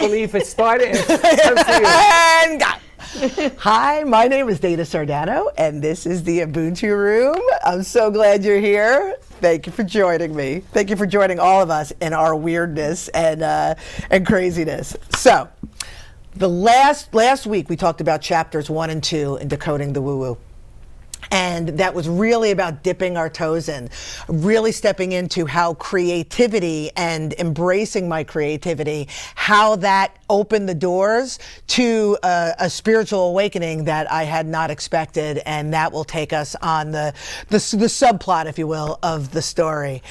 believe it started. And Hi, my name is Dana Sardano, and this is the Ubuntu Room. I'm so glad you're here. Thank you for joining me. Thank you for joining all of us in our weirdness and craziness. So, the last week we talked about chapters 1 and 2 in Decoding the Woo Woo. And that was really about dipping our toes in, really stepping into how creativity and embracing my creativity, how that opened the doors to a spiritual awakening that I had not expected. And that will take us on the subplot, if you will, of the story.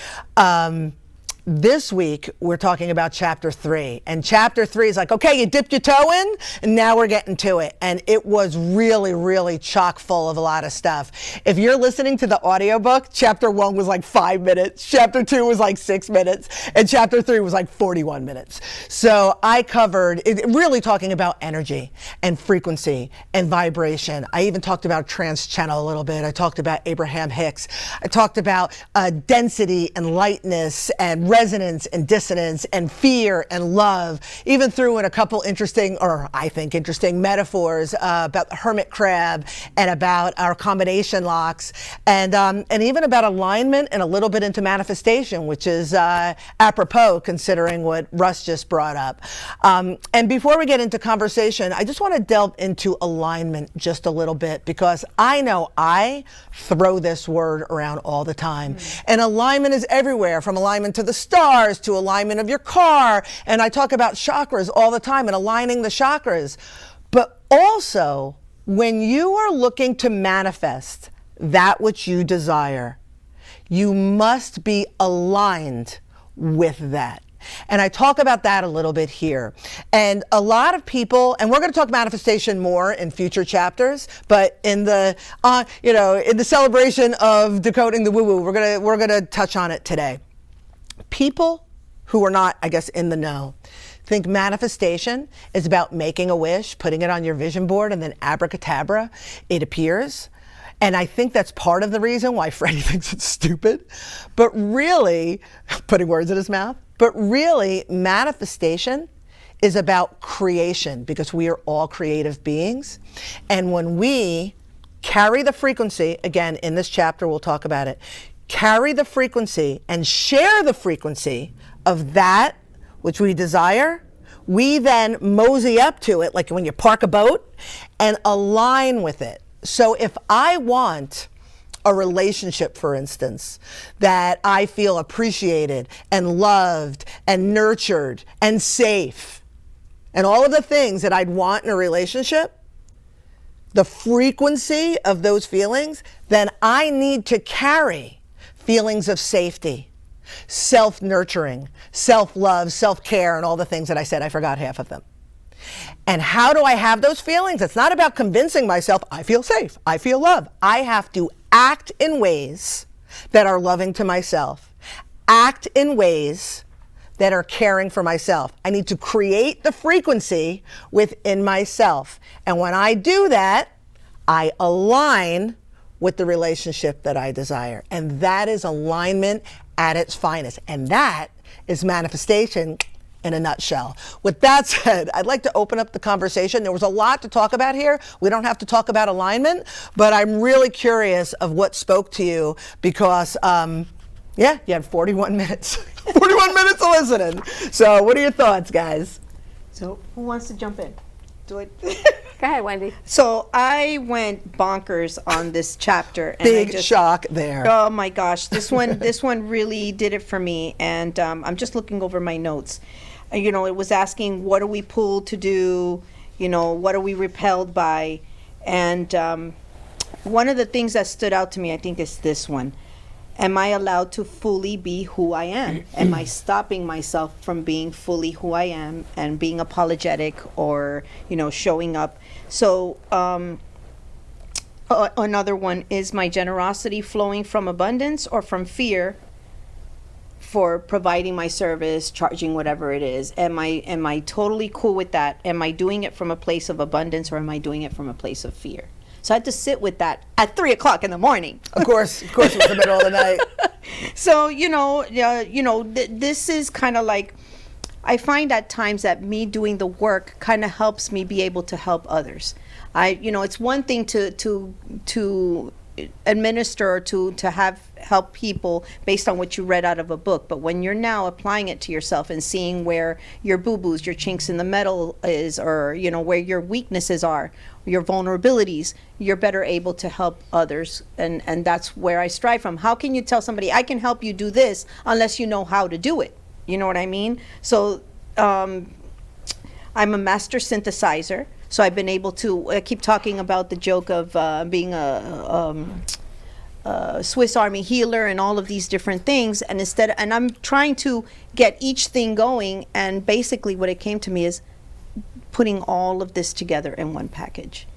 This week, we're talking about chapter 3. And chapter 3 is like, okay, you dipped your toe in, and now we're getting to it. And it was really, really chock full of a lot of stuff. If you're listening to the audiobook, chapter 1 was like 5 minutes, chapter 2 was like 6 minutes, and chapter 3 was like 41 minutes. So I covered, really talking about energy and frequency and vibration. I even talked about trance channel a little bit. I talked about Abraham Hicks. I talked about density and lightness and resonance and dissonance and fear and love, even threw in a couple interesting, or I think interesting, metaphors about the hermit crab and about our combination locks and even about alignment and a little bit into manifestation, which is apropos considering what Russ just brought up. And before we get into conversation, I just want to delve into alignment just a little bit, because I know I throw this word around all the time. And alignment is everywhere, from alignment to the stars to alignment of your car. And I talk about chakras all the time and aligning the chakras. But also, when you are looking to manifest that which you desire, you must be aligned with that. And I talk about that a little bit here. And a lot of people, and we're going to talk manifestation more in future chapters, but in the in the celebration of Decoding the Woo Woo, we're going to touch on it today. People who are not, I guess, in the know think manifestation is about making a wish, putting it on your vision board, and then abracadabra, it appears. And I think that's part of the reason why Freddie thinks it's stupid. But really, putting words in his mouth, but really, manifestation is about creation, because we are all creative beings. And when we carry the frequency, again, in this chapter, we'll talk about it, carry the frequency and share the frequency of that which we desire, we then mosey up to it, like when you park a boat, and align with it. So if I want a relationship, for instance, that I feel appreciated and loved and nurtured and safe, and all of the things that I'd want in a relationship, the frequency of those feelings, then I need to carry feelings of safety, self-nurturing, self-love, self-care, and all the things that I said. I forgot half of them. And how do I have those feelings? It's not about convincing myself I feel safe, I feel love. I have to act in ways that are loving to myself, act in ways that are caring for myself. I need to create the frequency within myself. And when I do that, I align with the relationship that I desire. And that is alignment at its finest. And that is manifestation in a nutshell. With that said, I'd like to open up the conversation. There was a lot to talk about here. We don't have to talk about alignment, but I'm really curious of what spoke to you, because you had 41 minutes. 41 minutes of listening. So what are your thoughts, guys? So who wants to jump in? Do it. Go ahead, Wendy. So I went bonkers on this chapter. And Big shock there. Oh my gosh, this one really did it for me. And I'm just looking over my notes. It was asking, what are we pulled to do? What are we repelled by? And one of the things that stood out to me, I think, is this one. Am I allowed to fully be who I am? Am I stopping myself from being fully who I am and being apologetic or, showing up? So another one, is my generosity flowing from abundance or from fear for providing my service, charging whatever it is? Am I totally cool with that? Am I doing it from a place of abundance, or am I doing it from a place of fear? So I had to sit with that at 3 o'clock in the morning. Of course, it was the middle of the night. So, this is kind of like, I find at times that me doing the work kind of helps me be able to help others. It's one thing to administer or to have help people based on what you read out of a book, but when you're now applying it to yourself and seeing where your boo-boos, your chinks in the metal is, or where your weaknesses are, your vulnerabilities, you're better able to help others, and that's where I strive from. How can you tell somebody I can help you do this unless you know how to do it? You know what I mean? So I'm a master synthesizer. So I've been able to, I keep talking about the joke of being a Swiss Army healer and all of these different things. And I'm trying to get each thing going. And basically what it came to me is putting all of this together in one package.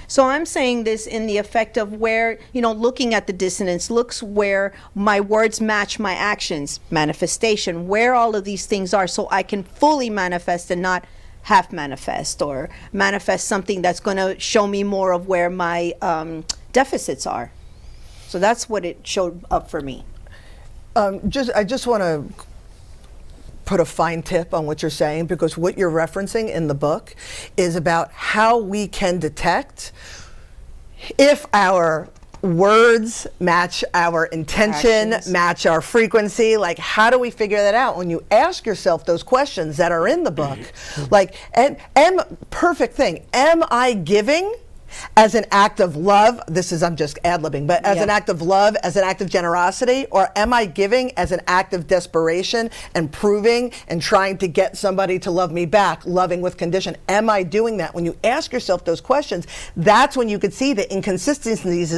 So I'm saying this in the effect of where, looking at the dissonance, looks where my words match my actions, manifestation, where all of these things are, so I can fully manifest and not half manifest, or manifest something that's going to show me more of where my deficits are. So that's what it showed up for me. I just want to put a fine tip on what you're saying, because what you're referencing in the book is about how we can detect if our words match our intention, Actions. match our frequency. Like, how do we figure that out? When you ask yourself those questions that are in the book, like, perfect thing, am I giving as an act of love? I'm just ad-libbing, but as an act of love, as an act of generosity, or am I giving as an act of desperation and proving and trying to get somebody to love me back, loving with condition? Am I doing that? When you ask yourself those questions, that's when you could see the inconsistencies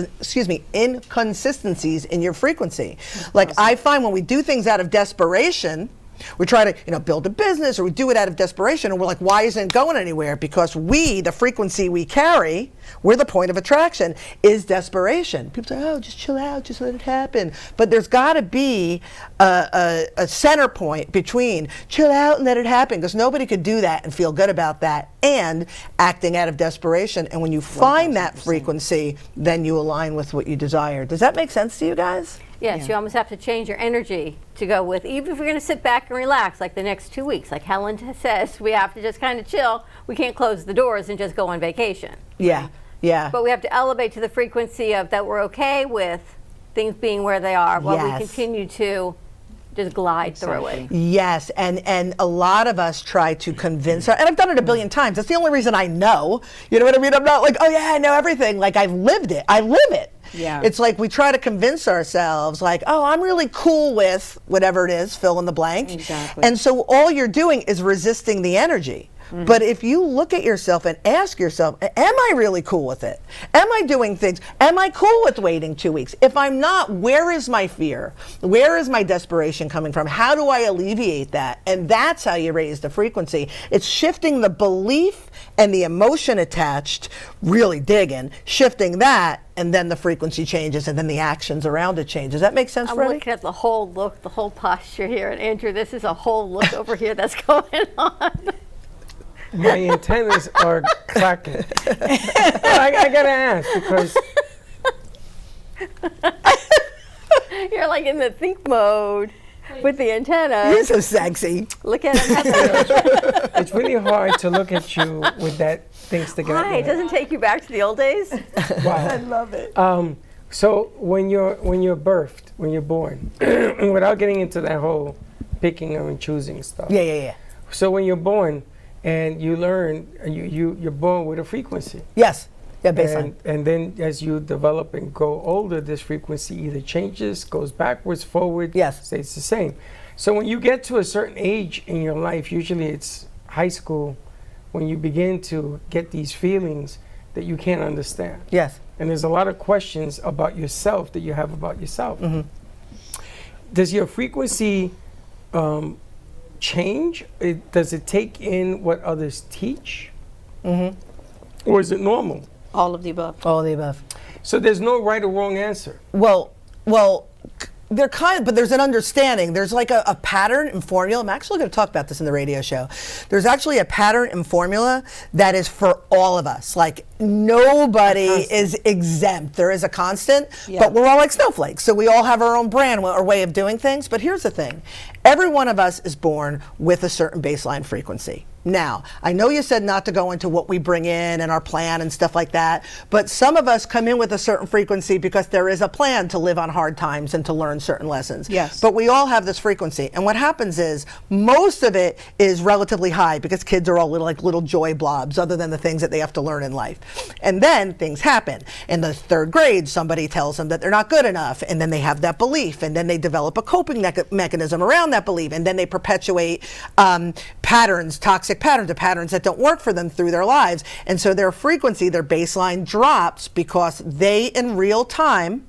in your frequency. Like, I find when we do things out of desperation, we try to, build a business, or we do it out of desperation, and we're like, why isn't it going anywhere? Because the frequency we carry, we're the point of attraction, is desperation. People say, oh, just chill out, just let it happen. But there's got to be a center point between chill out and let it happen, because nobody could do that and feel good about that, and acting out of desperation. And when you find that frequency, then you align with what you desire. Does that make sense to you guys? Yes, you almost have to change your energy to go with, even if we're going to sit back and relax, like the next 2 weeks, like Helen says, we have to just kind of chill. We can't close the doors and just go on vacation. Yeah, yeah. But we have to elevate to the frequency of that we're okay with things being where they are while we continue to just glide through it. Yes, and a lot of us try to convince her, and I've done it a billion times. That's the only reason I know. You know what I mean? I'm not like, oh yeah, I know everything. Like, I've lived it. I live it. Yeah. It's like we try to convince ourselves, like, oh, I'm really cool with whatever it is, fill in the blank. Exactly. And so all you're doing is resisting the energy. Mm-hmm. But if you look at yourself and ask yourself, am I really cool with it? Am I doing things? Am I cool with waiting 2 weeks? If I'm not, where is my fear? Where is my desperation coming from? How do I alleviate that? And that's how you raise the frequency. It's shifting the belief and the emotion attached, really digging, shifting that, and then the frequency changes, and then the actions around it change. Does that make sense, Freddie? I'm looking at the whole look, the whole posture here. And Andrew, this is a whole look over here that's going on. My antennas are clacking. I gotta ask, because You're like in the think mode with the antenna. You're so sexy. Look at him. it's really hard to look at you with that things together. Why? It doesn't take you back to the old days? Wow. I love it. So when you're birthed, when you're born, without getting into that whole picking and choosing stuff. Yeah. So when you're born and you learn, you're born with a frequency. Yes. Yeah, baseline. And then as you develop and grow older, this frequency either changes, goes backwards, forward, stays the same. So when you get to a certain age in your life, usually it's high school, when you begin to get these feelings that you can't understand. Yes. And there's a lot of questions about yourself that you have about yourself. Mm-hmm. Does your frequency change? Does it take in what others teach? Mm-hmm. Or is it normal? All of the above. All of the above. So there's no right or wrong answer. Well, they're kind of, but there's an understanding. There's like a pattern and formula. I'm actually going to talk about this in the radio show. There's actually a pattern and formula that is for all of us. Like nobody is exempt. There is a constant, but we're all like snowflakes. So we all have our own brand or way of doing things. But here's the thing. Every one of us is born with a certain baseline frequency. Now, I know you said not to go into what we bring in and our plan and stuff like that, but some of us come in with a certain frequency because there is a plan to live on hard times and to learn certain lessons. Yes. But we all have this frequency. And what happens is most of it is relatively high because kids are all little joy blobs other than the things that they have to learn in life. And then things happen. In the third grade, somebody tells them that they're not good enough, and then they have that belief, and then they develop a coping mechanism around that belief, and then they perpetuate patterns, toxic patterns, the patterns that don't work for them through their lives. And so their frequency, their baseline drops because they in real time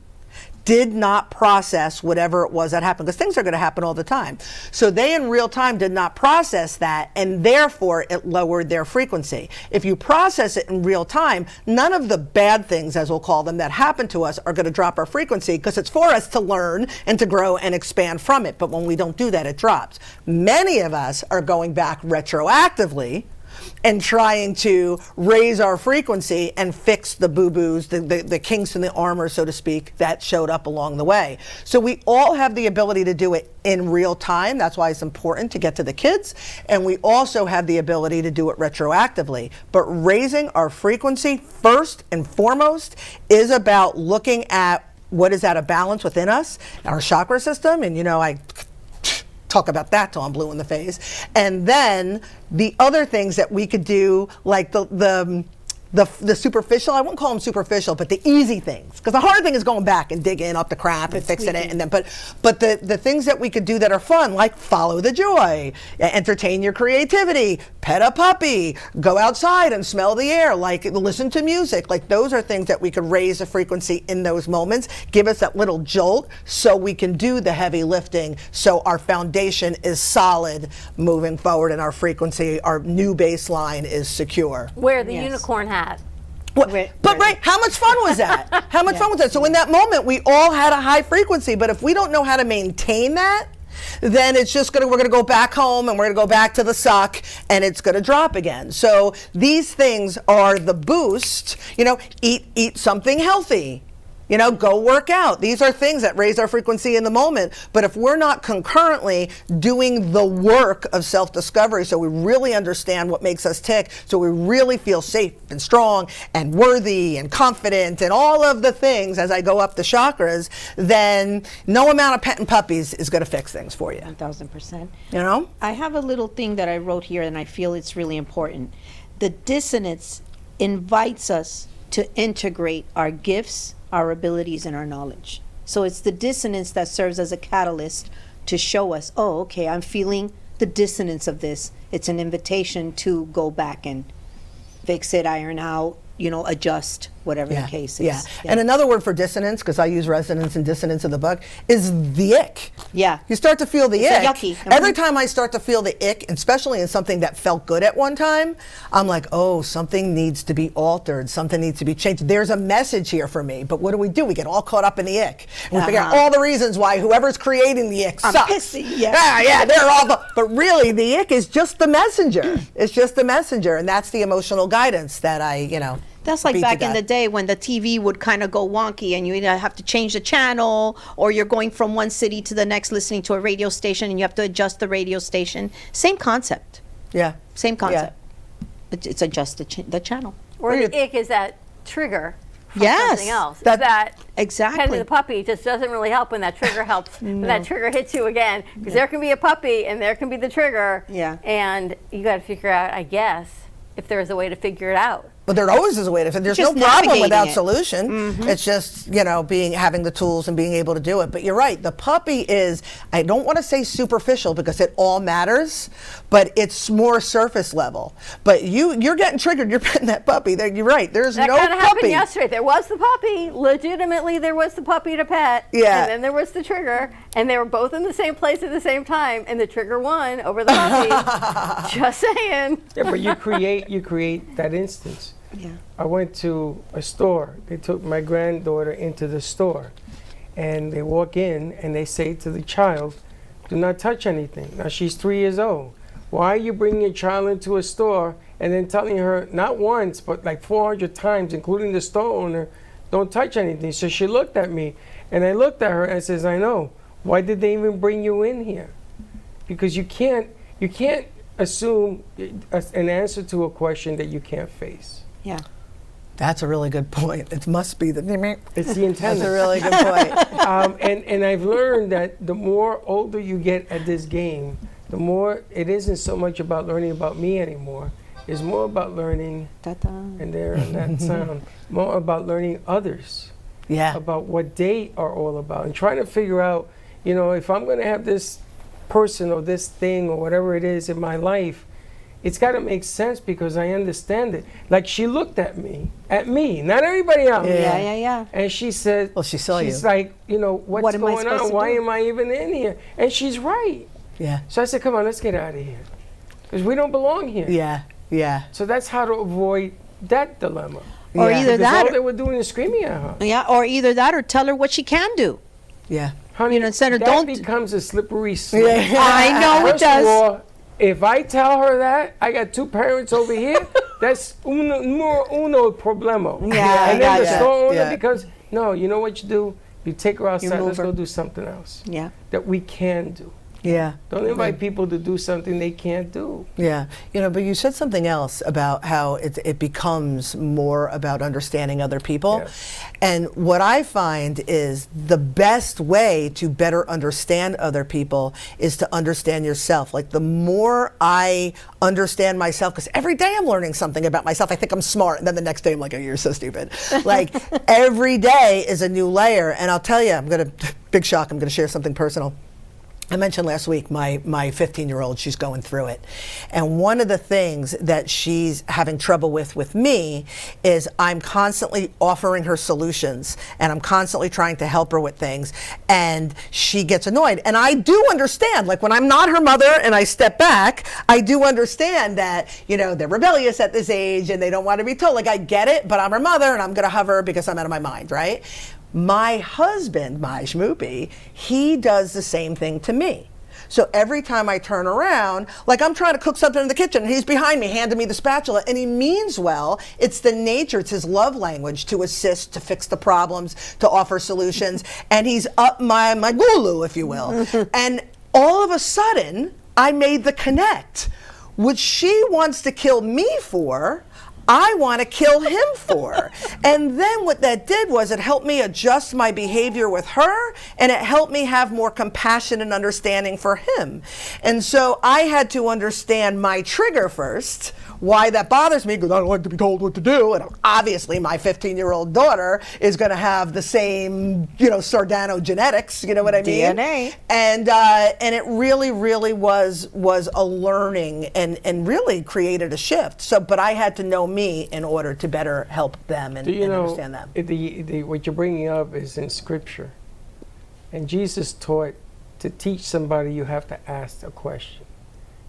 did not process whatever it was that happened, because things are going to happen all the time. So they in real time did not process that, and therefore it lowered their frequency. If you process it in real time, none of the bad things, as we'll call them, that happen to us are going to drop our frequency, because it's for us to learn and to grow and expand from it. But when we don't do that, it drops. Many of us are going back retroactively and trying to raise our frequency and fix the boo-boos, the kinks in the armor, so to speak, that showed up along the way. So we all have the ability to do it in real time. That's why it's important to get to the kids. And we also have the ability to do it retroactively. But raising our frequency first and foremost is about looking at what is out of balance within us, our chakra system. And I talk about that till I'm blue in the face. And then the other things that we could do, like the superficial, I won't call them superficial, but the easy things. Because the hard thing is going back and digging up the crap and fixing it. And then, but the things that we could do that are fun, like follow the joy, entertain your creativity, pet a puppy, go outside and smell the air, like listen to music. Like those are things that we could raise the frequency in those moments, give us that little jolt so we can do the heavy lifting, so our foundation is solid moving forward and our frequency, our new baseline is secure. Wear the unicorn hat. Right, how much fun was that? How much fun was that? So in that moment, we all had a high frequency, but if we don't know how to maintain that, then it's just we're gonna go back home and we're gonna go back to the suck and it's gonna drop again. So these things are the boost, eat something healthy. Go work out. These are things that raise our frequency in the moment. But if we're not concurrently doing the work of self-discovery, so we really understand what makes us tick, so we really feel safe and strong and worthy and confident and all of the things as I go up the chakras, then no amount of petting puppies is going to fix things for you. 1000%. I have a little thing that I wrote here and I feel it's really important. The dissonance invites us to integrate our gifts, our abilities, and our knowledge. So it's the dissonance that serves as a catalyst to show us, oh, okay, I'm feeling the dissonance of this. It's an invitation to go back and fix it, iron out, adjust, whatever the case is. Yeah. And another word for dissonance, because I use resonance and dissonance in the book, is the ick. Yeah. You start to feel the ick. Yucky. Every time I start to feel the ick, especially in something that felt good at one time, I'm like, oh, something needs to be altered. Something needs to be changed. There's a message here for me. But what do? We get all caught up in the ick. And we figure out all the reasons why whoever's creating the ick sucks. Pissy, they're awful. But really, the ick is just the messenger. It's just the messenger. And that's the emotional guidance that That's like back in the day when the TV would kind of go wonky and you either have to change the channel or you're going from one city to the next listening to a radio station and you have to adjust the radio station. Same concept. Yeah. Same concept. Yeah. It's adjust the channel. Or the ick is that trigger from yes. something else. That exactly. Petting the puppy just doesn't really help when that trigger helps. When that trigger hits you again. Because there can be a puppy and there can be the trigger. Yeah. And you got to figure out, I guess, if there's a way to figure it out. But there always is a way to. There's no problem without solution. Mm-hmm. It's just having the tools and being able to do it. But you're right. The puppy is. I don't want to say superficial because it all matters, but it's more surface level. But you're getting triggered. You're petting that puppy. You're right. There's that no puppy. That kind of happened yesterday. There was the puppy. Legitimately, there was the puppy to pet. Yeah. And then there was the trigger, and they were both in the same place at the same time, and the trigger won over the puppy. Just saying. Yeah, but you create that instance. Yeah. I went to a store. They took my granddaughter into the store. and they walk in and they say to the child, do not touch anything. Now she's 3 years old. Why are you bringing your child into a store and then telling her not once but like 400 times, including the store owner, don't touch anything? So she looked at me, and I looked at her and says, I know. Why did they even bring you in here? Because you can't assume an answer to a question that you can't face. Yeah. That's a really good point. It must be the. It's the intent. That's a really good point. And I've learned that the more older you get at this game, the more it isn't so much about learning about me anymore. It's more about learning, and there and that sound, more about learning others. Yeah. About what they are all about, and trying to figure out, you know, if I'm going to have this person or this thing or whatever it is in my life, it's got to make sense because I understand it. Like she looked at me, not everybody else. Yeah. And she said, well, she saw she's you. like, you know, what's going on? Why am I even in here? And she's right. Yeah. So I said, come on, let's get out of here. Because we don't belong here. Yeah. Yeah. So that's how to avoid that dilemma. Or either that, all they were doing is screaming at her. Yeah, or either that, or tell her what she can do. Yeah. Honey, you know, instead of that don't becomes a slippery slope. Yeah. I know it First of does. all, if I tell her that, I got 2 parents over here, that's uno problema. Yeah, and then the store owner, Yeah. because, no, you know what you do? You take her outside, move let's her. go do something else. Yeah. That we can do. Yeah. Don't invite people to do something they can't do. Yeah, you know, but you said something else about how it becomes more about understanding other people. Yes. And what I find is the best way to better understand other people is to understand yourself. Like the more I understand myself, because every day I'm learning something about myself. I think I'm smart, and then the next day I'm like, oh, you're so stupid. Like every day is a new layer. And I'll tell you, big shock, I'm gonna share something personal. I mentioned last week my 15-year-old, she's going through it. And one of the things that she's having trouble with me is I'm constantly offering her solutions, and I'm constantly trying to help her with things, and she gets annoyed. And I do understand, like when I'm not her mother and I step back, I do understand that, you know, they're rebellious at this age and they don't want to be told. Like I get it, but I'm her mother and I'm going to hover because I'm out of my mind, right? My husband, my schmoopy, he does the same thing to me. So every time I turn around, like I'm trying to cook something in the kitchen and he's behind me handing me the spatula, and he means well. It's the nature, it's his love language to assist, to fix the problems, to offer solutions, and he's up my gulu, if you will. And all of a sudden, I made the connect. What she wants to kill me for, I want to kill him for. And then what that did was it helped me adjust my behavior with her, and it helped me have more compassion and understanding for him. And so I had to understand my trigger first, why that bothers me, because I don't like to be told what to do. And obviously my 15-year-old daughter is going to have the same, you know, Sardano genetics, you know what I mean? DNA. And it really, really was a learning and really created a shift. So, but I had to know me in order to better help them and understand them. What you're bringing up is in Scripture. And Jesus taught to teach somebody you have to ask a question.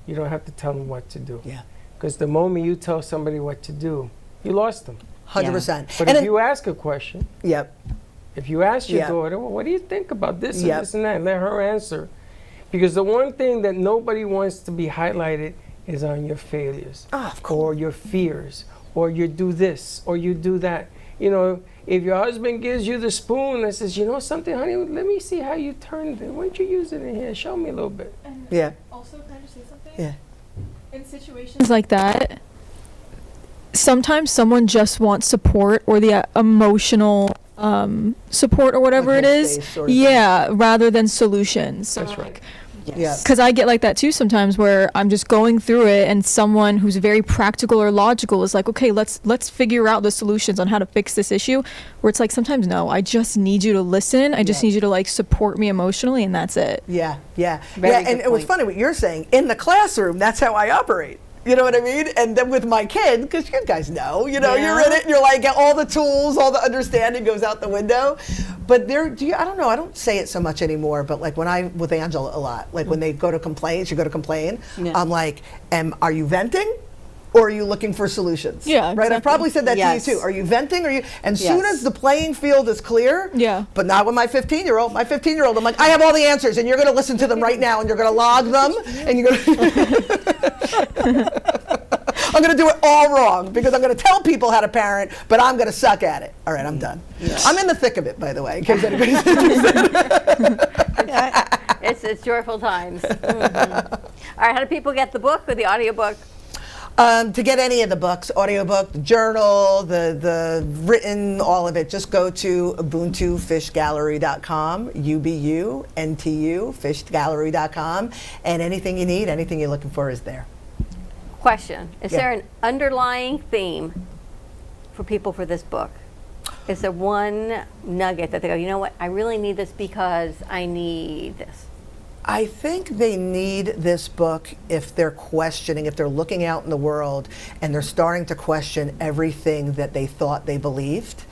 You don't have to tell them what to do. Yeah. Because the moment you tell somebody what to do, you lost them. 100%. But if you ask a question, yep. If you ask your Yep. daughter, well, what do you think about this and Yep. this and that, let her answer. Because the one thing that nobody wants to be highlighted is on your failures. Of course. Or your fears, or you do this, or you do that. You know, if your husband gives you the spoon and says, you know something, honey, let me see how you turned it. Why don't you use it in here? Show me a little bit. And Yeah. also, can I just say something? Yeah. In situations like that, sometimes someone just wants support or the emotional support or whatever Like it is. headspace sort of Yeah, rather than solutions. So That's right. Yeah. because I get like that too sometimes, where I'm just going through it and someone who's very practical or logical is like, okay, let's figure out the solutions on how to fix this issue. Where it's like, sometimes no, I just need you to listen. I just need you to like support me emotionally, and that's it. Yeah, yeah. Very yeah, and good it was point. funny what you're saying. In the classroom, that's how I operate. You know what I mean? And then with my kid, because you guys know, you're in it, and you're like, all the tools, all the understanding goes out the window. But I don't know, I don't say it so much anymore, but like with Angela a lot, like when they go to complain, she go to complain, Yeah. I'm like, are you venting? or are you looking for solutions? Yeah, Right? exactly. I've probably said that Yes. to you too. Are you venting? Are you? And soon Yes. as the playing field is clear, Yeah. but not with my 15-year-old. My 15-year-old, I'm like, I have all the answers, and you're going to listen to them right now, and you're going to log them, and you're going to. I'm going to do it all wrong because I'm going to tell people how to parent, but I'm going to suck at it. All right, I'm done. I'm in the thick of it, by the way, in case anybody's interested. It's joyful times. Mhm. All right, how do people get the book or the audiobook? To get any of the books, audiobook, the journal, the written, all of it, just go to ubuntufishgallery.com, UBUNTU, fishgallery.com, and anything you need, anything you're looking for is there. Question. Is Yeah. there an underlying theme for people for this book? Is there one nugget that they go, you know what, I really need this because I need this? I think they need this book if they're questioning, if they're looking out in the world and they're starting to question everything that they thought they believed,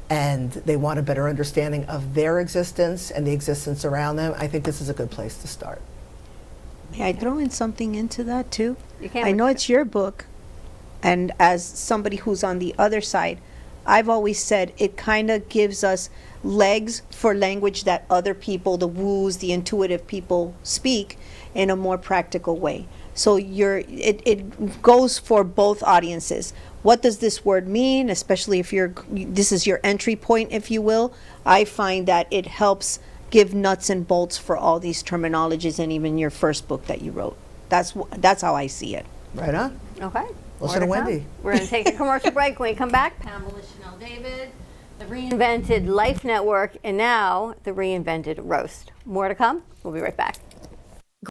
and they want a better understanding of their existence and the existence around them. I think this is a good place to start. May I throw in something into that too? You can. I know it's your book, and as somebody who's on the other side, I've always said it kind of gives us legs for language that other people, the woos, the intuitive people, speak in a more practical way. So it goes for both audiences. What does this word mean, especially if this is your entry point, if you will? I find that it helps give nuts and bolts for all these terminologies, and even your first book that you wrote. That's how I see it. Right on? Okay. Listen to More come. Wendy. We're going to take a commercial break. When we come back, Pamela Chanel David, the Reinvented Life Network, and now the Reinvented Roast. More to come. We'll be right back.